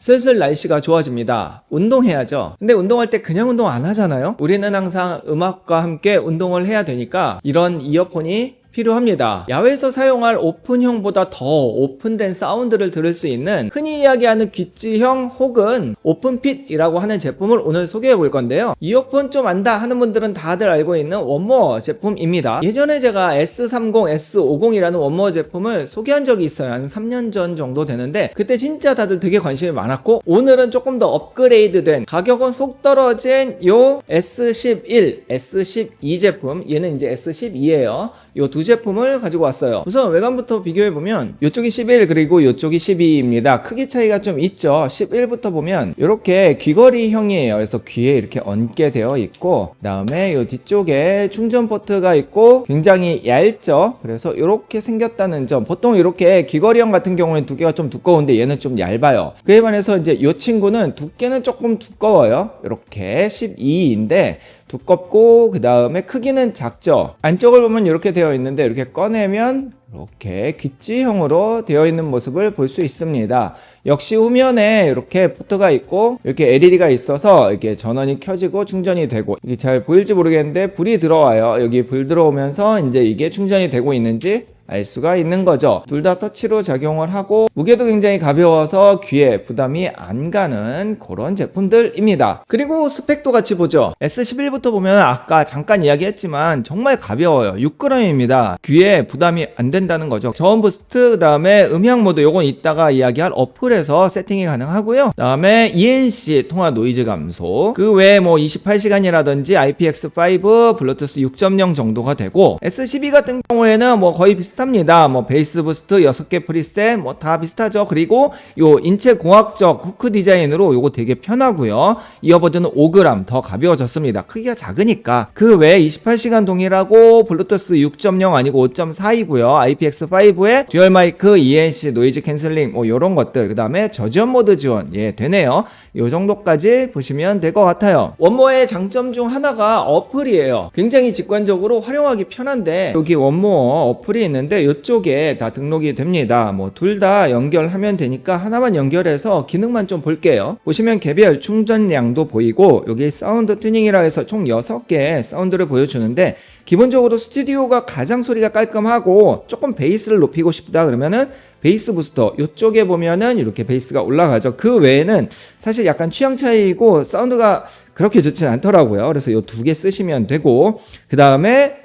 슬슬 날씨가 좋아집니다. 운동해야죠. 근데 운동할 때 그냥 운동 안 하잖아요. 우리는 항상 음악과 함께 운동을 해야 되니까 이런 이어폰이 필요합니다. 야외에서 사용할 오픈형보다 더 오픈된 사운드를 들을 수 있는 흔히 이야기하는 귀찌형 혹은 오픈핏이라고 하는 제품을 오늘 소개해 볼 건데요. 이어폰 좀 안다 하는 분들은 다들 알고 있는 원모어 제품입니다. 예전에 제가 S30, S50이라는 원모어 제품을 소개한 적이 있어요. 한 3년 전 정도 되는데 그때 진짜 다들 되게 관심이 많았고, 오늘은 조금 더 업그레이드된 가격은 훅 떨어진 요 S11, S12 제품, 얘는 이제 S12예요. 요 두 제품을 가지고 왔어요. 우선 외관부터 비교해보면 이쪽이 11 그리고 이쪽이 12입니다. 크기 차이가 좀 있죠. 11부터 보면 이렇게 귀걸이형이에요. 그래서 귀에 이렇게 얹게 되어 있고, 그 다음에 이 뒤쪽에 충전 포트가 있고 굉장히 얇죠. 그래서 이렇게 생겼다는 점. 보통 이렇게 귀걸이형 같은 경우는 두께가 좀 두꺼운데 얘는 좀 얇아요. 그에 반해서 이제 이 친구는 두께는 조금 두꺼워요. 이렇게 12인데 두껍고, 그 다음에 크기는 작죠. 안쪽을 보면 이렇게 되어 있는데 이렇게 꺼내면 이렇게 귀찌형으로 되어 있는 모습을 볼 수 있습니다. 역시 후면에 이렇게 포트가 있고 이렇게 LED가 있어서 이렇게 전원이 켜지고 충전이 되고, 이게 잘 보일지 모르겠는데 불이 들어와요. 여기 불 들어오면서 이제 이게 충전이 되고 있는지 알 수가 있는 거죠. 둘 다 터치로 작용을 하고 무게도 굉장히 가벼워서 귀에 부담이 안 가는 그런 제품들입니다. 그리고 스펙도 같이 보죠. S11부터 보면 아까 잠깐 이야기했지만 정말 가벼워요. 6g입니다. 귀에 부담이 안 된다는 거죠. 저음 부스트, 그 다음에 음향 모드, 요건 이따가 이야기할 어플에서 세팅이 가능하고요. 그 다음에 ENC 통화 노이즈 감소, 그 외에 뭐 28시간이라든지 IPX5, 블루투스 6.0 정도가 되고, S12 같은 경우에는 뭐 거의 비슷합니다. 뭐 베이스 부스트 6개 프리셋 뭐 다 비슷하죠. 그리고 요 인체 공학적 후크 디자인으로 요거 되게 편하고요. 이어버드는 5g 더 가벼워졌습니다. 크기가 작으니까. 그 외에 28시간 동일하고 블루투스 6.0 아니고 5.4이고요. IPX5에 듀얼 마이크, ENC, 노이즈 캔슬링 뭐 요런 것들, 그 다음에 저지연 모드 지원 되네요. 요 정도까지 보시면 될 것 같아요. 원모어의 장점 중 하나가 어플이에요. 굉장히 직관적으로 활용하기 편한데 여기 원모어 어플이 있는데 이쪽에 다 등록이 됩니다. 뭐 둘 다 연결하면 되니까 하나만 연결해서 기능만 좀 볼게요. 보시면 개별 충전량도 보이고, 여기 사운드 튜닝이라 해서 총 6개의 사운드를 보여주는데, 기본적으로 스튜디오가 가장 소리가 깔끔하고 조금 베이스를 높이고 싶다 그러면은 베이스 부스터 이쪽에 보면은 이렇게 베이스가 올라가죠. 그 외에는 사실 약간 취향 차이고 사운드가 그렇게 좋진 않더라고요. 그래서 이 두 개 쓰시면 되고, 그 다음에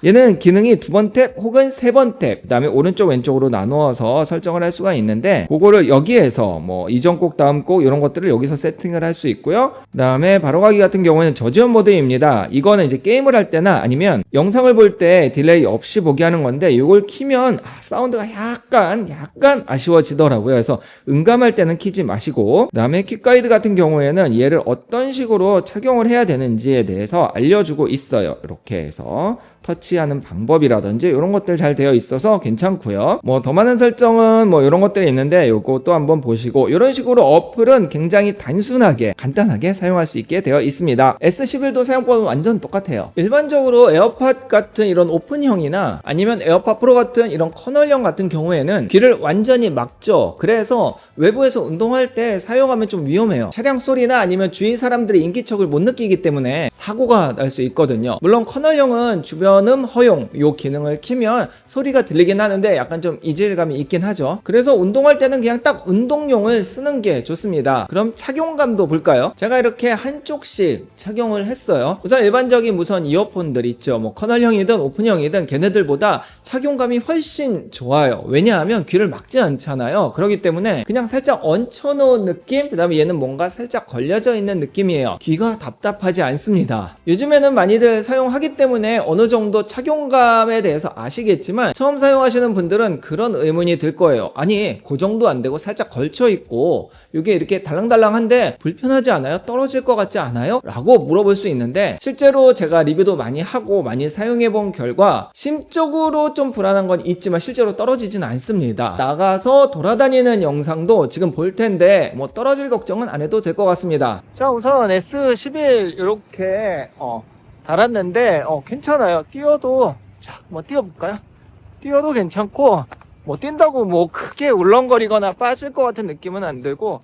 얘는 기능이 2번 탭 혹은 3번 탭, 그 다음에 오른쪽 왼쪽으로 나누어서 설정을 할 수가 있는데, 그거를 여기에서 뭐 이전 곡 다음 곡 이런 것들을 여기서 세팅을 할 수 있고요. 그 다음에 바로가기 같은 경우에는 저지연 모드입니다. 이거는 이제 게임을 할 때나 아니면 영상을 볼 때 딜레이 없이 보게 하는 건데, 이걸 키면 사운드가 약간 아쉬워지더라고요. 그래서 음감할 때는 키지 마시고, 그 다음에 킥 가이드 같은 경우에는 얘를 어떤 식으로 착용을 해야 되는지에 대해서 알려주고 있어요. 이렇게 해서 터치하는 방법이라든지 이런 것들 잘 되어 있어서 괜찮고요. 뭐 더 많은 설정은 뭐 이런 것들이 있는데 요것도 한번 보시고, 이런 식으로 어플은 굉장히 단순하게 간단하게 사용할 수 있게 되어 있습니다. S11도 사용법은 완전 똑같아요. 일반적으로 에어팟 같은 이런 오픈형이나 아니면 에어팟 프로 같은 이런 커널형 같은 경우에는 귀를 완전히 막죠. 그래서 외부에서 운동할 때 사용하면 좀 위험해요. 차량 소리나 아니면 주위 사람들의 인기척을 못 느끼기 때문에 사고가 날 수 있거든요. 물론 커널형은 주변음 허용 요 기능을 키면 소리가 들리긴 하는데 약간 좀 이질감이 있긴 하죠. 그래서 운동할 때는 그냥 딱 운동용을 쓰는 게 좋습니다. 그럼 착용감도 볼까요? 제가 이렇게 한쪽씩 착용을 했어요. 우선 일반적인 무선 이어폰들 있죠. 뭐 커널형이든 오픈형이든 걔네들보다 착용감이 훨씬 좋아요. 왜냐하면 귀를 막지 않잖아요. 그렇기 때문에 그냥 살짝 얹혀놓은 느낌, 그 다음에 얘는 뭔가 살짝 걸려져 있는 느낌이에요. 귀가 답답하지 않습니다. 요즘에는 많이들 사용하기 때문에 어느 정도 착용감에 대해서 아시겠지만, 처음 사용하시는 분들은 그런 의문이 들 거예요. 아니 그 정도 안 되고 살짝 걸쳐 있고 이게 이렇게 달랑달랑한데 불편하지 않아요? 떨어질 것 같지 않아요? 라고 물어볼 수 있는데, 실제로 제가 리뷰도 많이 하고 많이 사용해 본 결과 심적으로 좀 불안한 건 있지만 실제로 떨어지진 않습니다. 나가서 돌아다니는 영상도 지금 볼 텐데 뭐 떨어질 걱정은 안 해도 될 것 같습니다. 자, 우선 S11 이렇게 달았는데 괜찮아요. 뛰어도, 자, 뭐 뛰어볼까요? 뛰어도 괜찮고, 뭐 뛴다고 뭐 크게 울렁거리거나 빠질 것 같은 느낌은 안 들고,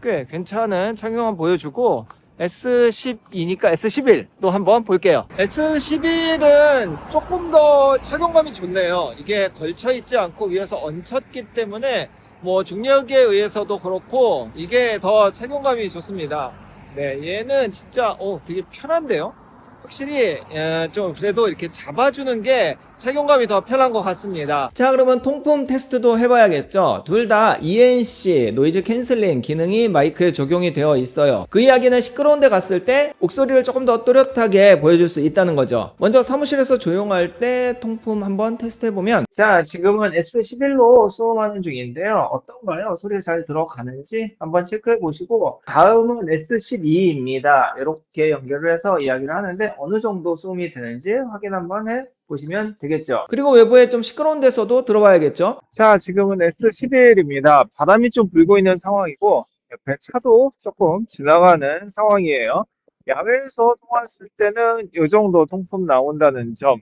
꽤 괜찮은 착용감 보여주고 S12니까 S11도 한번 볼게요. S11은 조금 더 착용감이 좋네요. 이게 걸쳐 있지 않고 위에서 얹혔기 때문에 뭐 중력에 의해서도 그렇고 이게 더 착용감이 좋습니다. 네, 얘는 진짜 되게 편한데요. 확실히 좀 그래도 이렇게 잡아주는 게 착용감이 더 편한 것 같습니다. 자, 그러면 통풍 테스트도 해봐야겠죠. 둘 다 ENC 노이즈 캔슬링 기능이 마이크에 적용이 되어 있어요. 그 이야기는 시끄러운 데 갔을 때 목소리를 조금 더 또렷하게 보여줄 수 있다는 거죠. 먼저 사무실에서 조용할 때 통풍 한번 테스트해보면, 자, 지금은 S11로 수음하는 중인데요. 어떤가요? 소리 잘 들어가는지 한번 체크해보시고, 다음은 S12입니다. 이렇게 연결을 해서 이야기를 하는데 어느 정도 수음이 되는지 확인 한번 보시면 되겠죠. 그리고 외부에 좀 시끄러운 데서도 들어봐야겠죠. 자, 지금은 S11입니다. 바람이 좀 불고 있는 상황이고 옆에 차도 조금 지나가는 상황이에요. 야외에서 통화했을 때는 이 정도 통풍 나온다는 점.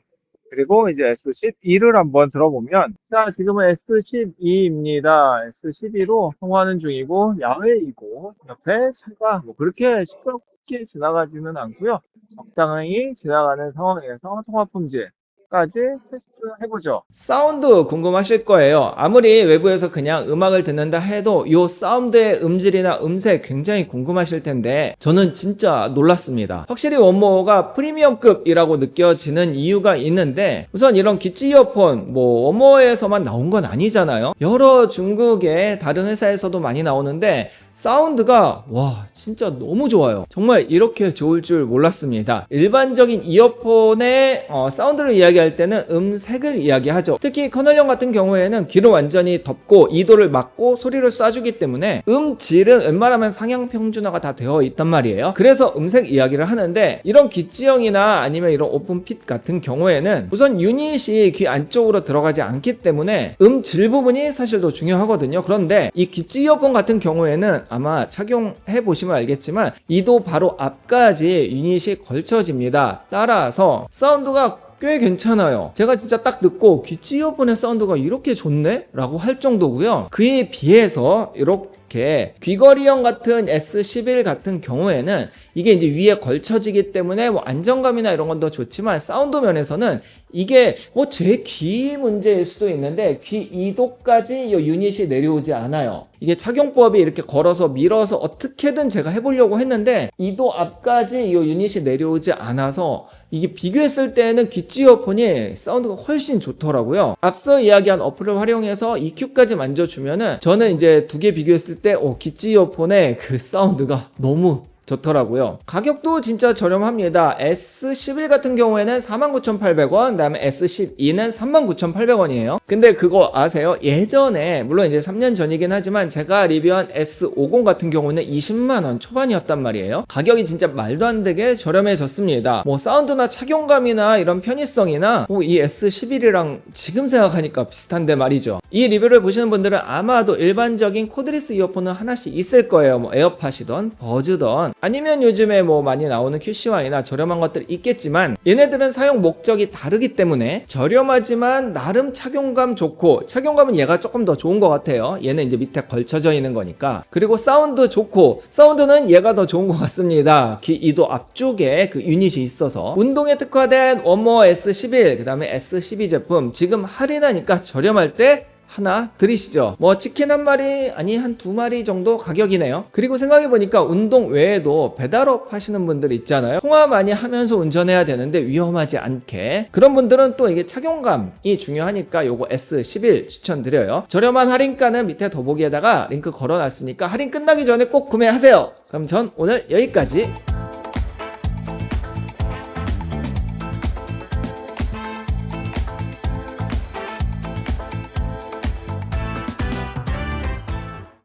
그리고 이제 S12를 한번 들어보면, 자, 지금은 S12입니다. S12로 통화하는 중이고 야외이고 옆에 차가 뭐 그렇게 시끄럽게 지나가지는 않고요. 적당히 지나가는 상황에서 통화 품질 까지 테스트 해보죠. 사운드 궁금하실 거예요. 아무리 외부에서 그냥 음악을 듣는다 해도 이 사운드의 음질이나 음색 굉장히 궁금하실 텐데 저는 진짜 놀랐습니다. 확실히 원모어가 프리미엄급이라고 느껴지는 이유가 있는데, 우선 이런 귀찌 이어폰 뭐 원모어에서만 나온 건 아니잖아요. 여러 중국의 다른 회사에서도 많이 나오는데 사운드가 와 진짜 너무 좋아요. 정말 이렇게 좋을 줄 몰랐습니다. 일반적인 이어폰의 사운드를 이야기할 때는 음색을 이야기하죠. 특히 커널형 같은 경우에는 귀를 완전히 덮고 이도를 막고 소리를 쏴주기 때문에 음질은 웬만하면 상향 평준화가 다 되어 있단 말이에요. 그래서 음색 이야기를 하는데, 이런 귀찌형이나 아니면 이런 오픈핏 같은 경우에는 우선 유닛이 귀 안쪽으로 들어가지 않기 때문에 음질 부분이 사실 더 중요하거든요. 그런데 이 귀찌 이어폰 같은 경우에는 아마 착용해 보시면 알겠지만 이도 바로 앞까지 유닛이 걸쳐집니다. 따라서 사운드가 꽤 괜찮아요. 제가 진짜 딱 듣고 귀찌 이어폰의 사운드가 이렇게 좋네? 라고 할 정도고요. 그에 비해서 이렇게 귀걸이형 같은 S11 같은 경우에는 이게 이제 위에 걸쳐지기 때문에 뭐 안정감이나 이런 건 더 좋지만 사운드 면에서는 이게 제 귀 문제일 수도 있는데 귀 2도까지 이 유닛이 내려오지 않아요. 이게 착용법이 이렇게 걸어서 밀어서 어떻게든 제가 해보려고 했는데 2도 앞까지 이 유닛이 내려오지 않아서 이게 비교했을 때는 귀찌 이어폰이 사운드가 훨씬 좋더라고요. 앞서 이야기한 어플을 활용해서 EQ까지 만져주면은 저는 이제 두 개 비교했을 때 귀찌 이어폰의 그 사운드가 너무 좋더라고요. 가격도 진짜 저렴합니다. S11 같은 경우에는 49,800원, 그 다음에 S12는 39,800원이에요. 근데 그거 아세요? 예전에, 물론 이제 3년 전이긴 하지만 제가 리뷰한 S50 같은 경우는 20만원 초반이었단 말이에요. 가격이 진짜 말도 안 되게 저렴해졌습니다. 뭐 사운드나 착용감이나 이런 편의성이나 이 S11이랑 지금 생각하니까 비슷한데 말이죠. 이 리뷰를 보시는 분들은 아마도 일반적인 코드리스 이어폰은 하나씩 있을 거예요. 뭐 에어팟이던 버즈던 아니면 요즘에 뭐 많이 나오는 QC1이나 저렴한 것들이 있겠지만, 얘네들은 사용 목적이 다르기 때문에 저렴하지만 나름 착용감 좋고, 착용감은 얘가 조금 더 좋은 것 같아요. 얘는 이제 밑에 걸쳐져 있는 거니까. 그리고 사운드 좋고, 사운드는 얘가 더 좋은 것 같습니다. 귀 2도 앞쪽에 그 유닛이 있어서. 운동에 특화된 원모어 S11 그 다음에 S12 제품 지금 할인하니까 저렴할 때 하나 들이시죠. 뭐 치킨 한 마리 아니 한 두 마리 정도 가격이네요. 그리고 생각해보니까 운동 외에도 배달업 하시는 분들 있잖아요. 통화 많이 하면서 운전해야 되는데 위험하지 않게, 그런 분들은 또 이게 착용감이 중요하니까 요거 S11 추천드려요. 저렴한 할인가는 밑에 더보기에다가 링크 걸어놨으니까 할인 끝나기 전에 꼭 구매하세요. 그럼 전 오늘 여기까지.